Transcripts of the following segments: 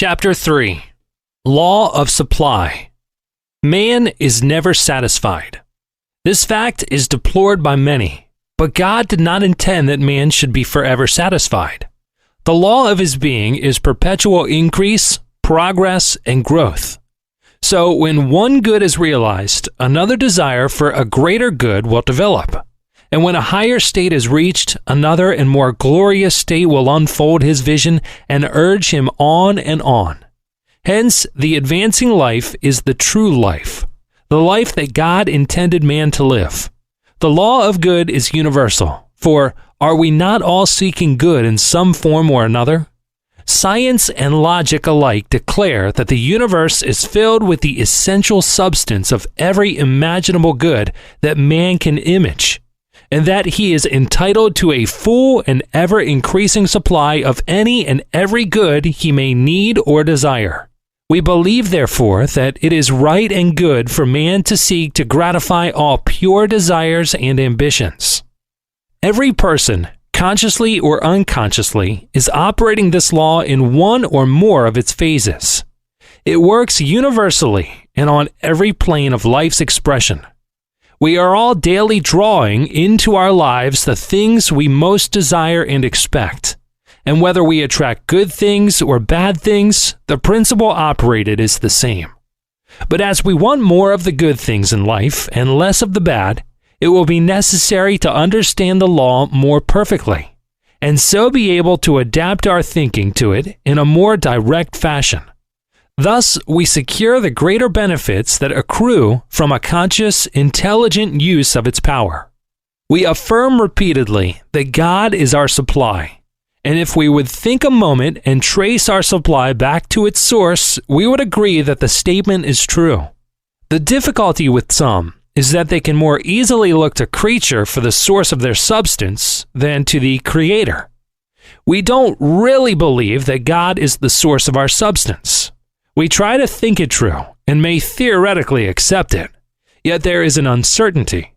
Chapter 3. Law of Supply. Man is never satisfied. This fact is deplored by many, but God did not intend that man should be forever satisfied. The law of his being is perpetual increase, progress, and growth. So when one good is realized, another desire for a greater good will develop. And when a higher state is reached, another and more glorious state will unfold his vision and urge him on and on. Hence, the advancing life is the true life, the life that God intended man to live. The law of good is universal, for are we not all seeking good in some form or another? Science and logic alike declare that the universe is filled with the essential substance of every imaginable good that man can image, and that he is entitled to a full and ever-increasing supply of any and every good he may need or desire. We believe, therefore, that it is right and good for man to seek to gratify all pure desires and ambitions. Every person, consciously or unconsciously, is operating this law in one or more of its phases. It works universally and on every plane of life's expression. We are all daily drawing into our lives the things we most desire and expect. And whether we attract good things or bad things, the principle operated is the same. But as we want more of the good things in life and less of the bad, it will be necessary to understand the law more perfectly, and so be able to adapt our thinking to it in a more direct fashion. Thus, we secure the greater benefits that accrue from a conscious, intelligent use of its power. We affirm repeatedly that God is our supply, and if we would think a moment and trace our supply back to its source, we would agree that the statement is true. The difficulty with some is that they can more easily look to creature for the source of their substance than to the Creator. We don't really believe that God is the source of our substance. We try to think it true and may theoretically accept it, yet there is an uncertainty.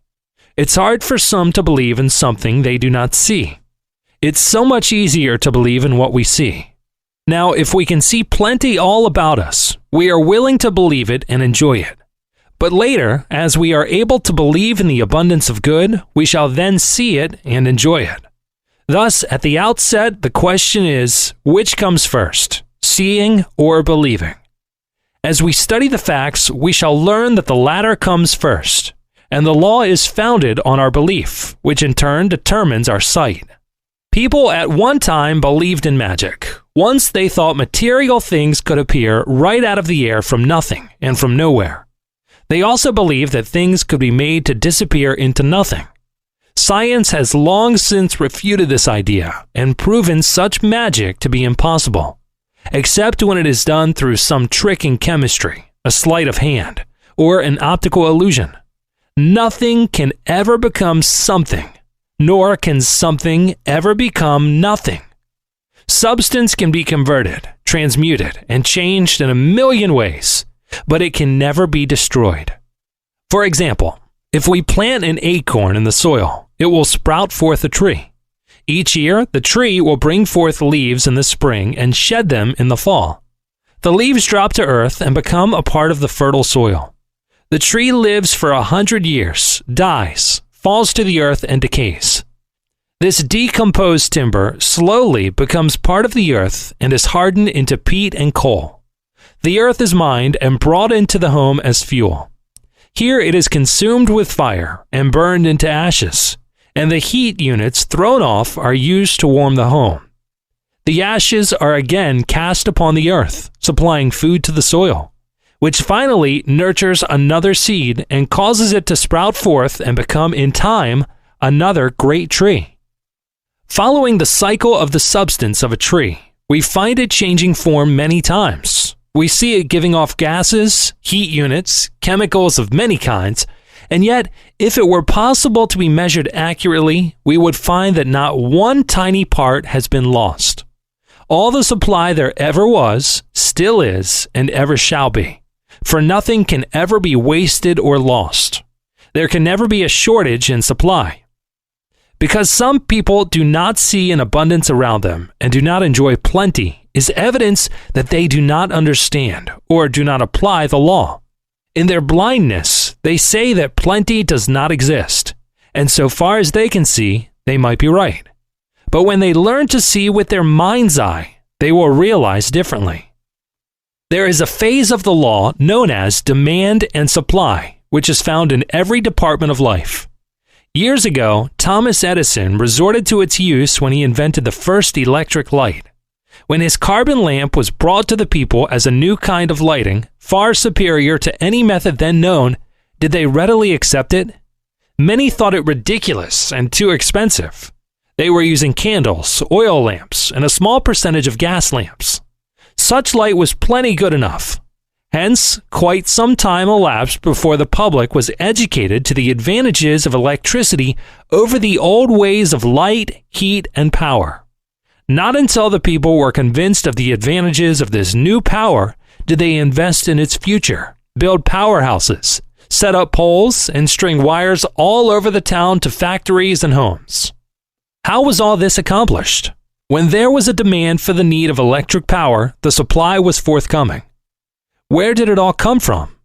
It's hard for some to believe in something they do not see. It's so much easier to believe in what we see. Now, if we can see plenty all about us, we are willing to believe it and enjoy it. But later, as we are able to believe in the abundance of good, we shall then see it and enjoy it. Thus, at the outset, the question is, which comes first, seeing or believing? As we study the facts, we shall learn that the latter comes first, and the law is founded on our belief, which in turn determines our sight. People at one time believed in magic. Once they thought material things could appear right out of the air from nothing and from nowhere. They also believed that things could be made to disappear into nothing. Science has long since refuted this idea and proven such magic to be impossible, except when it is done through some trick in chemistry, a sleight of hand, or an optical illusion. Nothing can ever become something, nor can something ever become nothing. Substance can be converted, transmuted, and changed in a million ways, but it can never be destroyed. For example, if we plant an acorn in the soil, it will sprout forth a tree. Each year, the tree will bring forth leaves in the spring and shed them in the fall. The leaves drop to earth and become a part of the fertile soil. The tree lives for 100 years, dies, falls to the earth, and decays. This decomposed timber slowly becomes part of the earth and is hardened into peat and coal. The earth is mined and brought into the home as fuel. Here it is consumed with fire and burned into ashes, and the heat units thrown off are used to warm the home. The ashes are again cast upon the earth, supplying food to the soil, which finally nurtures another seed and causes it to sprout forth and become in time another great tree. Following the cycle of the substance of a tree, we find it changing form many times. We see it giving off gases, heat units, chemicals of many kinds, and yet, if it were possible to be measured accurately, we would find that not one tiny part has been lost. All the supply there ever was, still is, and ever shall be, for nothing can ever be wasted or lost. There can never be a shortage in supply. Because some people do not see an abundance around them and do not enjoy plenty is evidence that they do not understand or do not apply the law. In their blindness, they say that plenty does not exist, and so far as they can see, they might be right. But when they learn to see with their mind's eye, they will realize differently. There is a phase of the law known as demand and supply, which is found in every department of life. Years ago, Thomas Edison resorted to its use when he invented the first electric light. When his carbon lamp was brought to the people as a new kind of lighting, far superior to any method then known, did they readily accept it? Many thought it ridiculous and too expensive. They were using candles, oil lamps, and a small percentage of gas lamps. Such light was plenty good enough. Hence, quite some time elapsed before the public was educated to the advantages of electricity over the old ways of light, heat, and power. Not until the people were convinced of the advantages of this new power did they invest in its future, build powerhouses, set up poles, and string wires all over the town to factories and homes. How was all this accomplished? When there was a demand for the need of electric power, the supply was forthcoming. Where did it all come from?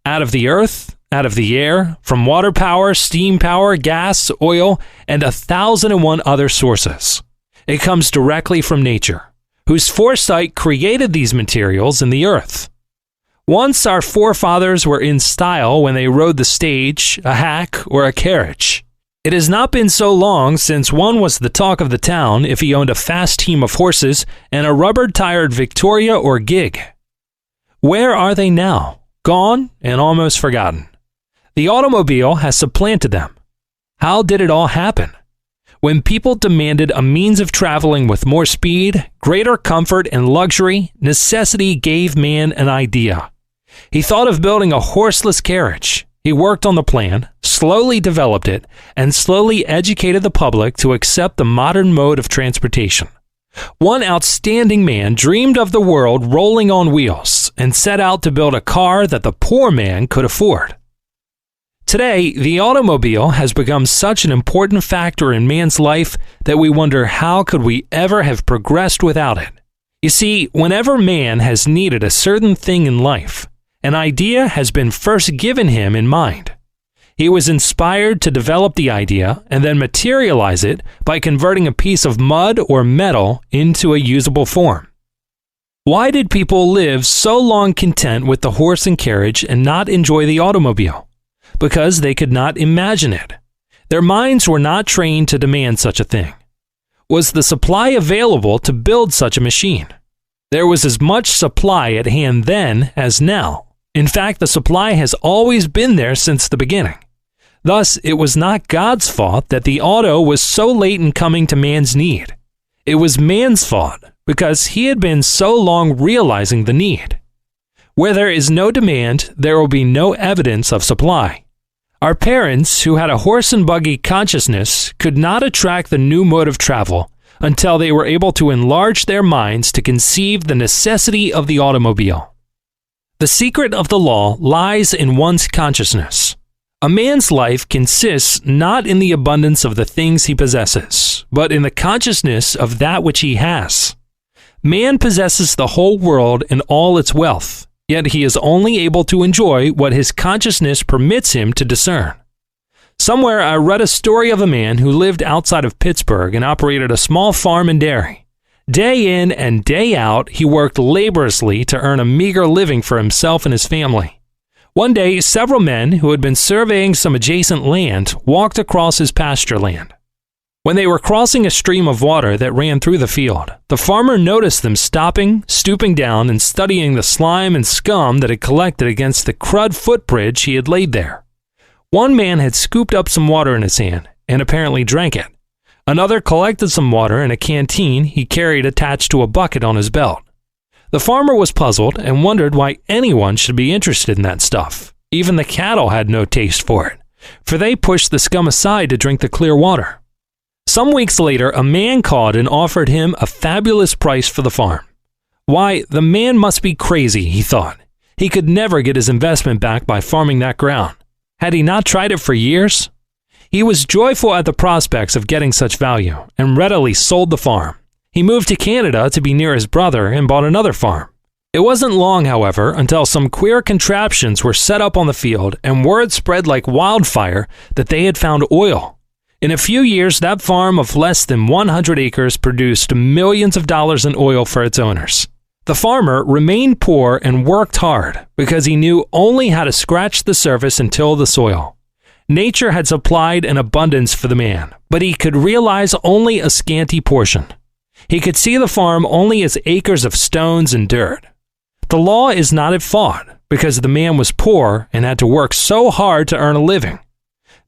Out of the earth, out of the air, from water power, steam power, gas, oil, and 1,001 other sources. It comes directly from nature, whose foresight created these materials in the earth. Once our forefathers were in style when they rode the stage, a hack, or a carriage. It has not been so long since one was the talk of the town if he owned a fast team of horses and a rubber-tired Victoria or gig. Where are they now? Gone and almost forgotten. The automobile has supplanted them. How did it all happen? When people demanded a means of traveling with more speed, greater comfort, and luxury, necessity gave man an idea. He thought of building a horseless carriage. He worked on the plan, slowly developed it, and slowly educated the public to accept the modern mode of transportation. One outstanding man dreamed of the world rolling on wheels and set out to build a car that the poor man could afford. Today, the automobile has become such an important factor in man's life that we wonder how could we ever have progressed without it. You see, whenever man has needed a certain thing in life, an idea has been first given him in mind. He was inspired to develop the idea and then materialize it by converting a piece of mud or metal into a usable form. Why did people live so long content with the horse and carriage and not enjoy the automobile? Because they could not imagine it. Their minds were not trained to demand such a thing. Was the supply available to build such a machine? There was as much supply at hand then as now. In fact, the supply has always been there since the beginning. Thus, it was not God's fault that the auto was so late in coming to man's need. It was man's fault because he had been so long realizing the need. Where there is no demand, there will be no evidence of supply. Our parents, who had a horse and buggy consciousness, could not attract the new mode of travel until they were able to enlarge their minds to conceive the necessity of the automobile. The secret of the law lies in one's consciousness. A man's life consists not in the abundance of the things he possesses, but in the consciousness of that which he has. Man possesses the whole world and all its wealth, yet he is only able to enjoy what his consciousness permits him to discern. Somewhere I read a story of a man who lived outside of Pittsburgh and operated a small farm and dairy. Day in and day out, he worked laboriously to earn a meager living for himself and his family. One day, several men who had been surveying some adjacent land walked across his pasture land. When they were crossing a stream of water that ran through the field, the farmer noticed them stopping, stooping down, and studying the slime and scum that had collected against the crud footbridge he had laid there. One man had scooped up some water in his hand and apparently drank it. Another collected some water in a canteen he carried attached to a bucket on his belt. The farmer was puzzled and wondered why anyone should be interested in that stuff. Even the cattle had no taste for it, for they pushed the scum aside to drink the clear water. Some weeks later, a man called and offered him a fabulous price for the farm. Why, the man must be crazy, he thought. He could never get his investment back by farming that ground. Had he not tried it for years? He was joyful at the prospects of getting such value and readily sold the farm. He moved to Canada to be near his brother and bought another farm. It wasn't long, however, until some queer contraptions were set up on the field and word spread like wildfire that they had found oil. In a few years, that farm of less than 100 acres produced millions of dollars in oil for its owners. The farmer remained poor and worked hard because he knew only how to scratch the surface and till the soil. Nature had supplied an abundance for the man, but he could realize only a scanty portion. He could see the farm only as acres of stones and dirt. The law is not at fault because the man was poor and had to work so hard to earn a living.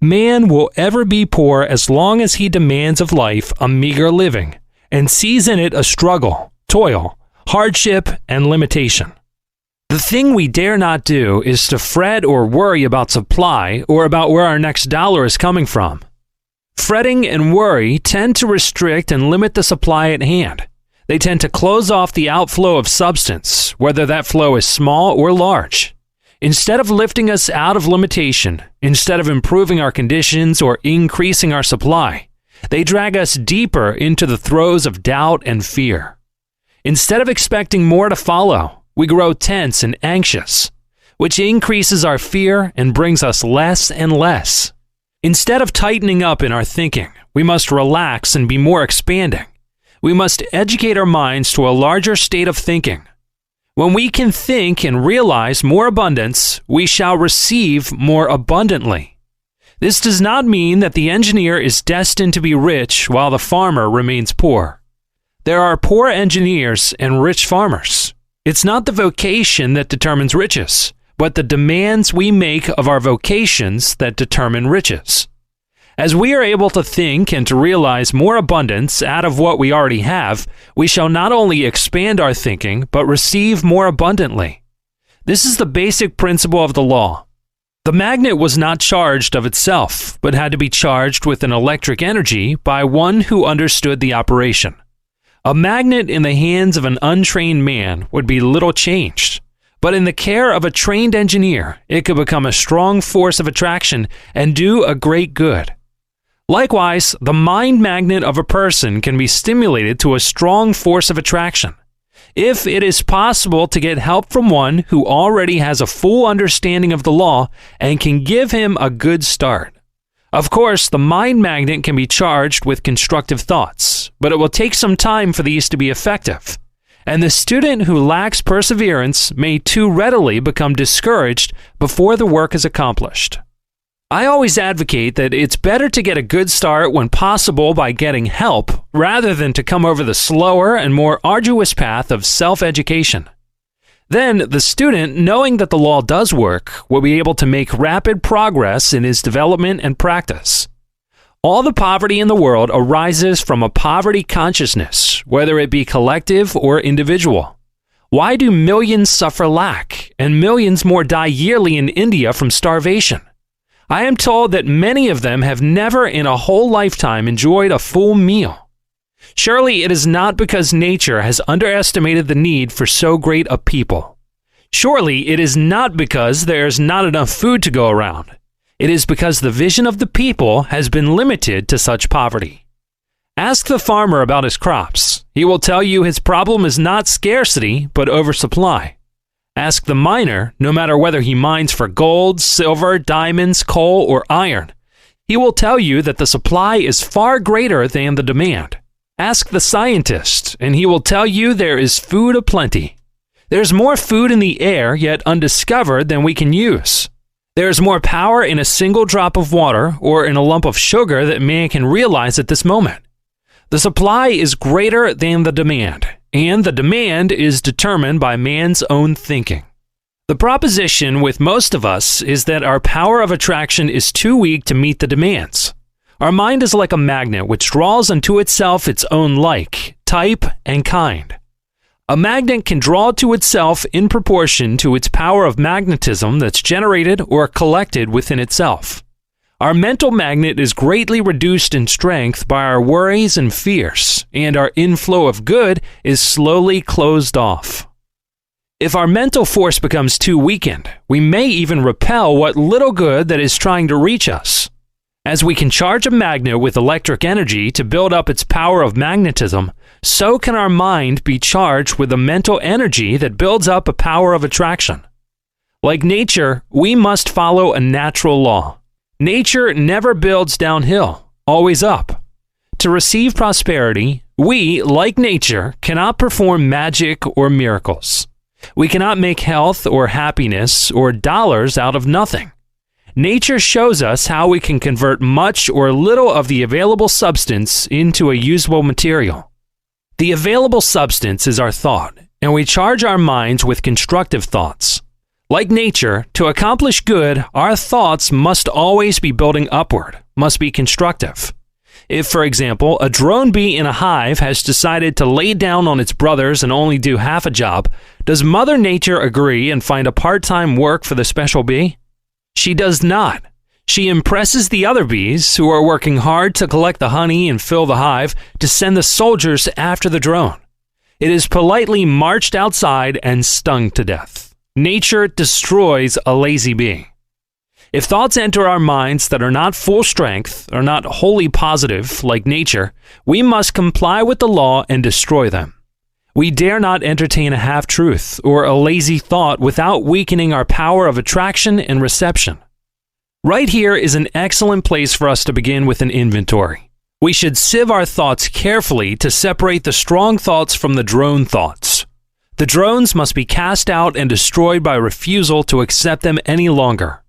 Man will ever be poor as long as he demands of life a meager living and sees in it a struggle, toil, hardship, and limitation. The thing we dare not do is to fret or worry about supply or about where our next dollar is coming from. Fretting and worry tend to restrict and limit the supply at hand. They tend to close off the outflow of substance, whether that flow is small or large. Instead of lifting us out of limitation, instead of improving our conditions or increasing our supply, they drag us deeper into the throes of doubt and fear. Instead of expecting more to follow, we grow tense and anxious, which increases our fear and brings us less and less. Instead of tightening up in our thinking, we must relax and be more expanding. We must educate our minds to a larger state of thinking. When we can think and realize more abundance, we shall receive more abundantly. This does not mean that the engineer is destined to be rich while the farmer remains poor. There are poor engineers and rich farmers. It's not the vocation that determines riches, but the demands we make of our vocations that determine riches. As we are able to think and to realize more abundance out of what we already have, we shall not only expand our thinking, but receive more abundantly. This is the basic principle of the law. The magnet was not charged of itself, but had to be charged with an electric energy by one who understood the operation. A magnet in the hands of an untrained man would be little changed, but in the care of a trained engineer, it could become a strong force of attraction and do a great good. Likewise, the mind magnet of a person can be stimulated to a strong force of attraction. If it is possible to get help from one who already has a full understanding of the law and can give him a good start. Of course, the mind magnet can be charged with constructive thoughts, but it will take some time for these to be effective. And the student who lacks perseverance may too readily become discouraged before the work is accomplished. I always advocate that it's better to get a good start when possible by getting help rather than to come over the slower and more arduous path of self-education. Then the student, knowing that the law does work, will be able to make rapid progress in his development and practice. All the poverty in the world arises from a poverty consciousness, whether it be collective or individual. Why do millions suffer lack and millions more die yearly in India from starvation? I am told that many of them have never in a whole lifetime enjoyed a full meal. Surely it is not because nature has underestimated the need for so great a people. Surely it is not because there is not enough food to go around. It is because the vision of the people has been limited to such poverty. Ask the farmer about his crops. He will tell you his problem is not scarcity, but oversupply. Ask the miner, no matter whether he mines for gold, silver, diamonds, coal, or iron. He will tell you that the supply is far greater than the demand. Ask the scientist, and he will tell you there is food aplenty. There's more food in the air yet undiscovered than we can use. There is more power in a single drop of water or in a lump of sugar that man can realize at this moment. The supply is greater than the demand, and the demand is determined by man's own thinking. The proposition with most of us is that our power of attraction is too weak to meet the demands. Our mind is like a magnet which draws unto itself its own like, type, and kind. A magnet can draw to itself in proportion to its power of magnetism that's generated or collected within itself. Our mental magnet is greatly reduced in strength by our worries and fears, and our inflow of good is slowly closed off. If our mental force becomes too weakened, we may even repel what little good that is trying to reach us. As we can charge a magnet with electric energy to build up its power of magnetism, so can our mind be charged with a mental energy that builds up a power of attraction. Like nature, we must follow a natural law. Nature never builds downhill, always up. To receive prosperity, we, like nature, cannot perform magic or miracles. We cannot make health or happiness or dollars out of nothing. Nature shows us how we can convert much or little of the available substance into a usable material. The available substance is our thought, and we charge our minds with constructive thoughts. Like nature, to accomplish good, our thoughts must always be building upward, must be constructive. If, for example, a drone bee in a hive has decided to lay down on its brothers and only do half a job, does Mother Nature agree and find a part-time work for the special bee? She does not. She impresses the other bees, who are working hard to collect the honey and fill the hive, to send the soldiers after the drone. It is politely marched outside and stung to death. Nature destroys a lazy bee. If thoughts enter our minds that are not full strength, or not wholly positive, like nature, we must comply with the law and destroy them. We dare not entertain a half-truth or a lazy thought without weakening our power of attraction and reception. Right here is an excellent place for us to begin with an inventory. We should sieve our thoughts carefully to separate the strong thoughts from the drone thoughts. The drones must be cast out and destroyed by refusal to accept them any longer.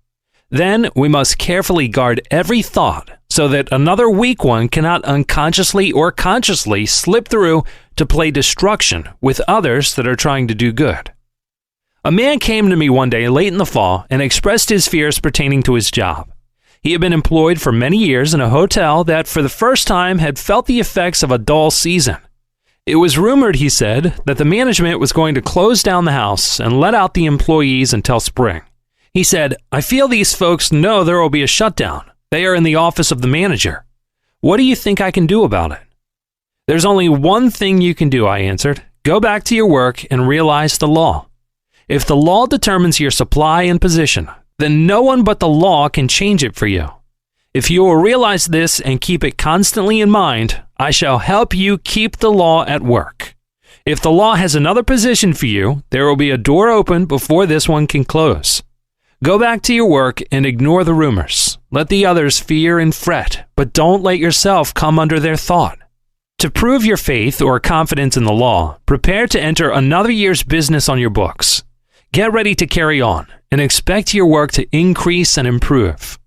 Then we must carefully guard every thought so that another weak one cannot unconsciously or consciously slip through to play destruction with others that are trying to do good. A man came to me one day late in the fall and expressed his fears pertaining to his job. He had been employed for many years in a hotel that for the first time had felt the effects of a dull season. It was rumored, he said, that the management was going to close down the house and let out the employees until spring. He said, "I feel these folks know there will be a shutdown. They are in the office of the manager. What do you think I can do about it?" "There's only one thing you can do," I answered. "Go back to your work and realize the law. If the law determines your supply and position, then no one but the law can change it for you. If you will realize this and keep it constantly in mind, I shall help you keep the law at work. If the law has another position for you, there will be a door open before this one can close. Go back to your work and ignore the rumors. Let the others fear and fret, but don't let yourself come under their thought. To prove your faith or confidence in the law, prepare to enter another year's business on your books. Get ready to carry on and expect your work to increase and improve."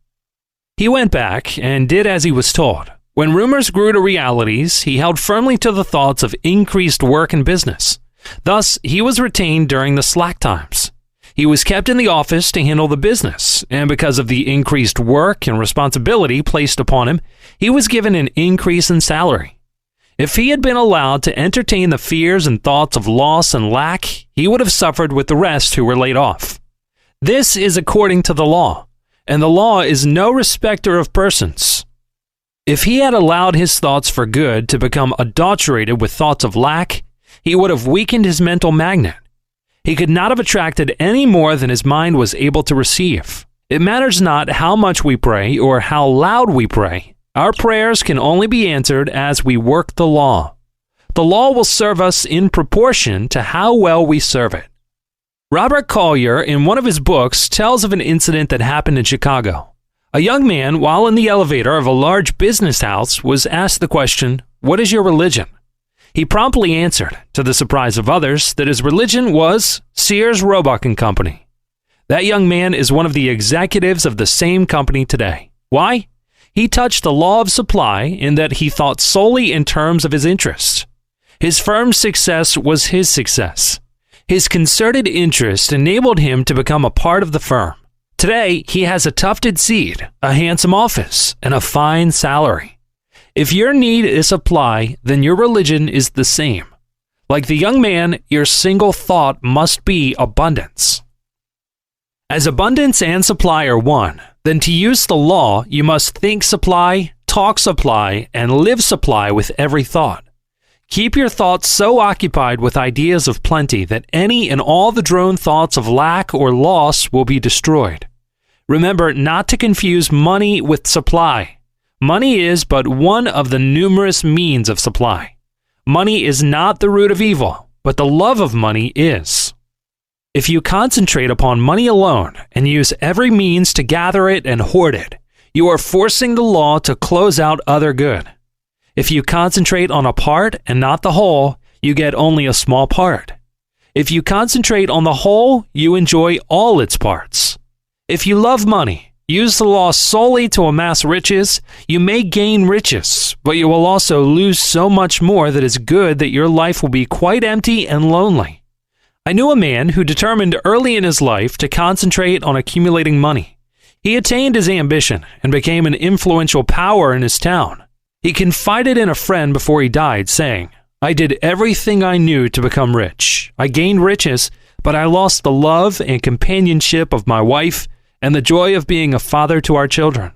He went back and did as he was told. When rumors grew to realities, he held firmly to the thoughts of increased work and business. Thus, he was retained during the slack times. He was kept in the office to handle the business, and because of the increased work and responsibility placed upon him, he was given an increase in salary. If he had been allowed to entertain the fears and thoughts of loss and lack, he would have suffered with the rest who were laid off. This is according to the law, and the law is no respecter of persons. If he had allowed his thoughts for good to become adulterated with thoughts of lack, he would have weakened his mental magnet. He could not have attracted any more than his mind was able to receive. It matters not how much we pray or how loud we pray. Our prayers can only be answered as we work the law. The law will serve us in proportion to how well we serve it. Robert Collier, in one of his books, tells of an incident that happened in Chicago. A young man, while in the elevator of a large business house, was asked the question, "What is your religion?" He promptly answered, to the surprise of others, that his religion was Sears, Roebuck & Company. That young man is one of the executives of the same company today. Why? He touched the law of supply in that he thought solely in terms of his interests. His firm's success was his success. His concerted interest enabled him to become a part of the firm. Today, he has a tufted seat, a handsome office, and a fine salary. If your need is supply, then your religion is the same. Like the young man, your single thought must be abundance. As abundance and supply are one, then to use the law, you must think supply, talk supply, and live supply with every thought. Keep your thoughts so occupied with ideas of plenty that any and all the drone thoughts of lack or loss will be destroyed. Remember not to confuse money with supply. Money is but one of the numerous means of supply. Money is not the root of evil, but the love of money is. If you concentrate upon money alone and use every means to gather it and hoard it, you are forcing the law to close out other good. If you concentrate on a part and not the whole, you get only a small part. If you concentrate on the whole, you enjoy all its parts. If you love money, use the law solely to amass riches, you may gain riches, but you will also lose so much more that is good that your life will be quite empty and lonely. I knew a man who determined early in his life to concentrate on accumulating money. He attained his ambition and became an influential power in his town. He confided in a friend before he died, saying, "I did everything I knew to become rich. I gained riches, but I lost the love and companionship of my wife and the joy of being a father to our children.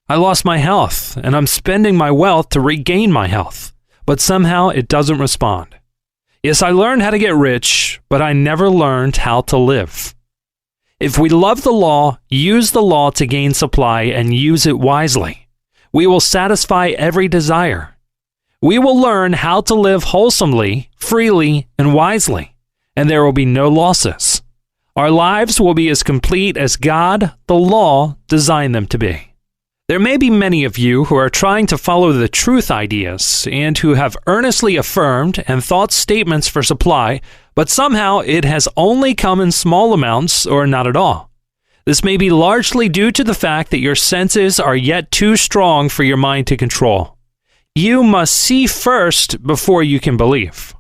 I lost my health, and I'm spending my wealth to regain my health, but somehow it doesn't respond. Yes, I learned how to get rich, but I never learned how to live." If we love the law, use the law to gain supply and use it wisely, we will satisfy every desire. We will learn how to live wholesomely, freely, and wisely, and there will be no losses. Our lives will be as complete as God, the law, designed them to be. There may be many of you who are trying to follow the truth ideas and who have earnestly affirmed and thought statements for supply, but somehow it has only come in small amounts or not at all. This may be largely due to the fact that your senses are yet too strong for your mind to control. You must see first before you can believe.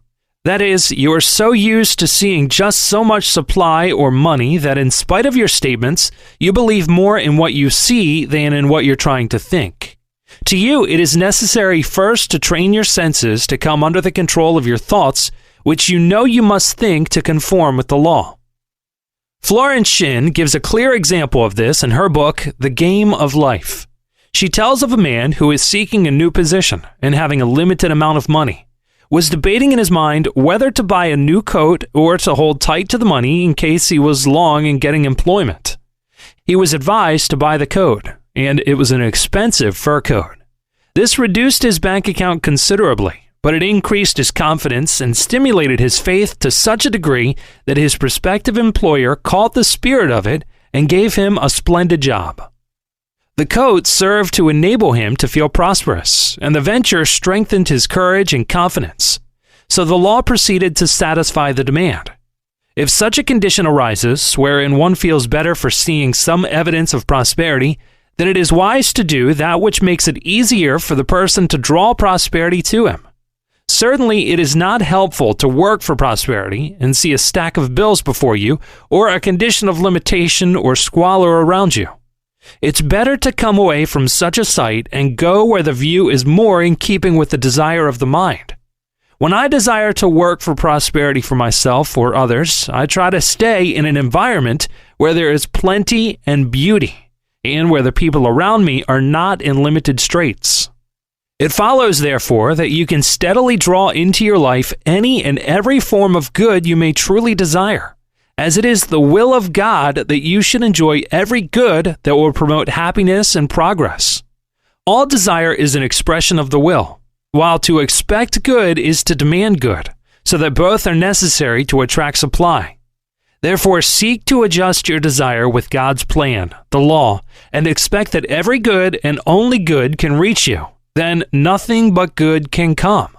That is, you are so used to seeing just so much supply or money that in spite of your statements, you believe more in what you see than in what you're trying to think. To you, it is necessary first to train your senses to come under the control of your thoughts, which you know you must think to conform with the law. Florence Shinn gives a clear example of this in her book, The Game of Life. She tells of a man who is seeking a new position and having a limited amount of money, was debating in his mind whether to buy a new coat or to hold tight to the money in case he was long in getting employment. He was advised to buy the coat, and it was an expensive fur coat. This reduced his bank account considerably, but it increased his confidence and stimulated his faith to such a degree that his prospective employer caught the spirit of it and gave him a splendid job. The coat served to enable him to feel prosperous, and the venture strengthened his courage and confidence. So the law proceeded to satisfy the demand. If such a condition arises, wherein one feels better for seeing some evidence of prosperity, then it is wise to do that which makes it easier for the person to draw prosperity to him. Certainly, it is not helpful to work for prosperity and see a stack of bills before you, or a condition of limitation or squalor around you. It's better to come away from such a sight and go where the view is more in keeping with the desire of the mind. When I desire to work for prosperity for myself or others, I try to stay in an environment where there is plenty and beauty, and where the people around me are not in limited straits. It follows, therefore, that you can steadily draw into your life any and every form of good you may truly desire, as it is the will of God that you should enjoy every good that will promote happiness and progress. All desire is an expression of the will, while to expect good is to demand good, so that both are necessary to attract supply. Therefore, seek to adjust your desire with God's plan, the law, and expect that every good and only good can reach you. Then nothing but good can come.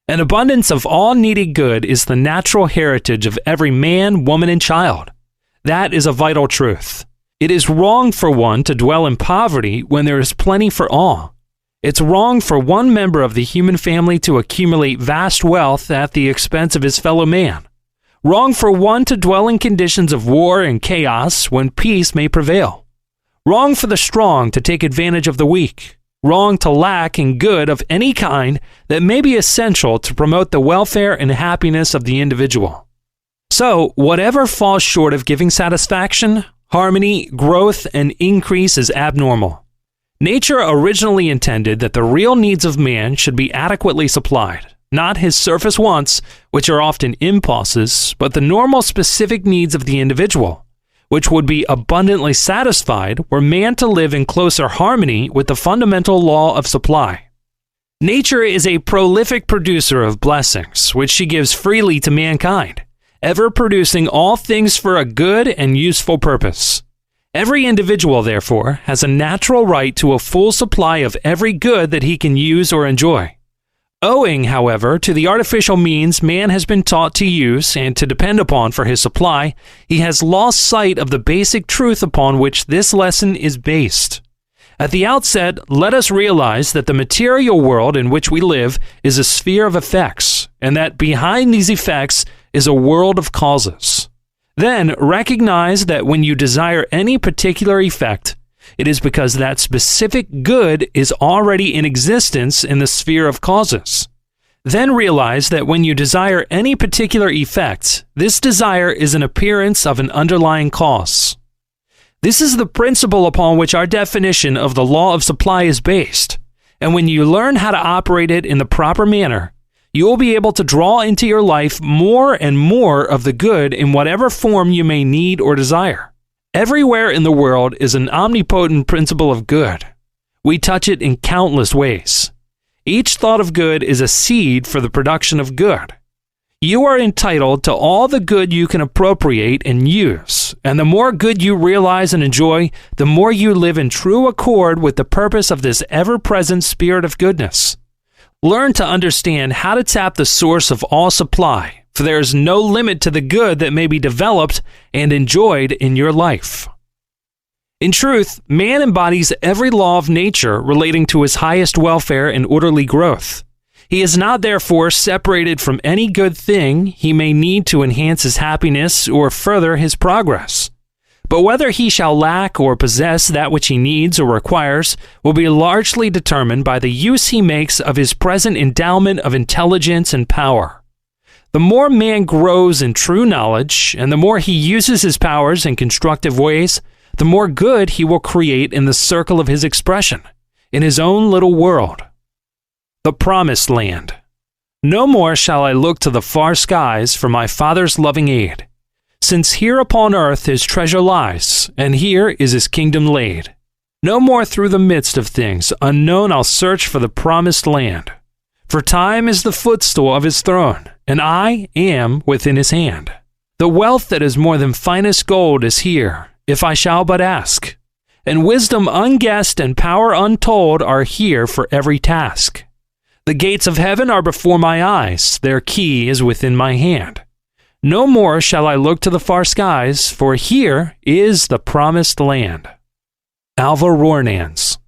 An abundance of all needed good is the natural heritage of every man, woman, and child. That is a vital truth. It is wrong for one to dwell in poverty when there is plenty for all. It's wrong for one member of the human family to accumulate vast wealth at the expense of his fellow man. Wrong for one to dwell in conditions of war and chaos when peace may prevail. Wrong for the strong to take advantage of the weak. Wrong to lack in good of any kind that may be essential to promote the welfare and happiness of the individual. So, whatever falls short of giving satisfaction, harmony, growth, and increase is abnormal. Nature originally intended that the real needs of man should be adequately supplied, not his surface wants, which are often impulses, but the normal specific needs of the individual, which would be abundantly satisfied were man to live in closer harmony with the fundamental law of supply. Nature is a prolific producer of blessings, which she gives freely to mankind, ever producing all things for a good and useful purpose. Every individual, therefore, has a natural right to a full supply of every good that he can use or enjoy. Owing, however, to the artificial means man has been taught to use and to depend upon for his supply, he has lost sight of the basic truth upon which this lesson is based. At the outset, let us realize that the material world in which we live is a sphere of effects, and that behind these effects is a world of causes. Then recognize that when you desire any particular effect, it is because that specific good is already in existence in the sphere of causes. Then realize that when you desire any particular effect, this desire is an appearance of an underlying cause. This is the principle upon which our definition of the law of supply is based, and when you learn how to operate it in the proper manner, you will be able to draw into your life more and more of the good in whatever form you may need or desire. Everywhere in the world is an omnipotent principle of good. We touch it in countless ways. Each thought of good is a seed for the production of good. You are entitled to all the good you can appropriate and use, and the more good you realize and enjoy, the more you live in true accord with the purpose of this ever-present spirit of goodness. Learn to understand how to tap the source of all supply, for there is no limit to the good that may be developed and enjoyed in your life. In truth, man embodies every law of nature relating to his highest welfare and orderly growth. He is not therefore separated from any good thing he may need to enhance his happiness or further his progress. But whether he shall lack or possess that which he needs or requires will be largely determined by the use he makes of his present endowment of intelligence and power. The more man grows in true knowledge, and the more he uses his powers in constructive ways, the more good he will create in the circle of his expression, in his own little world. The Promised Land. No more shall I look to the far skies for my Father's loving aid, since here upon earth his treasure lies, and here is his kingdom laid. No more through the midst of things unknown I'll search for the Promised Land, for time is the footstool of his throne, and I am within his hand. The wealth that is more than finest gold is here, if I shall but ask, and wisdom unguessed and power untold are here for every task. The gates of heaven are before my eyes, their key is within my hand. No more shall I look to the far skies, for here is the Promised Land. Alva Rohrnans.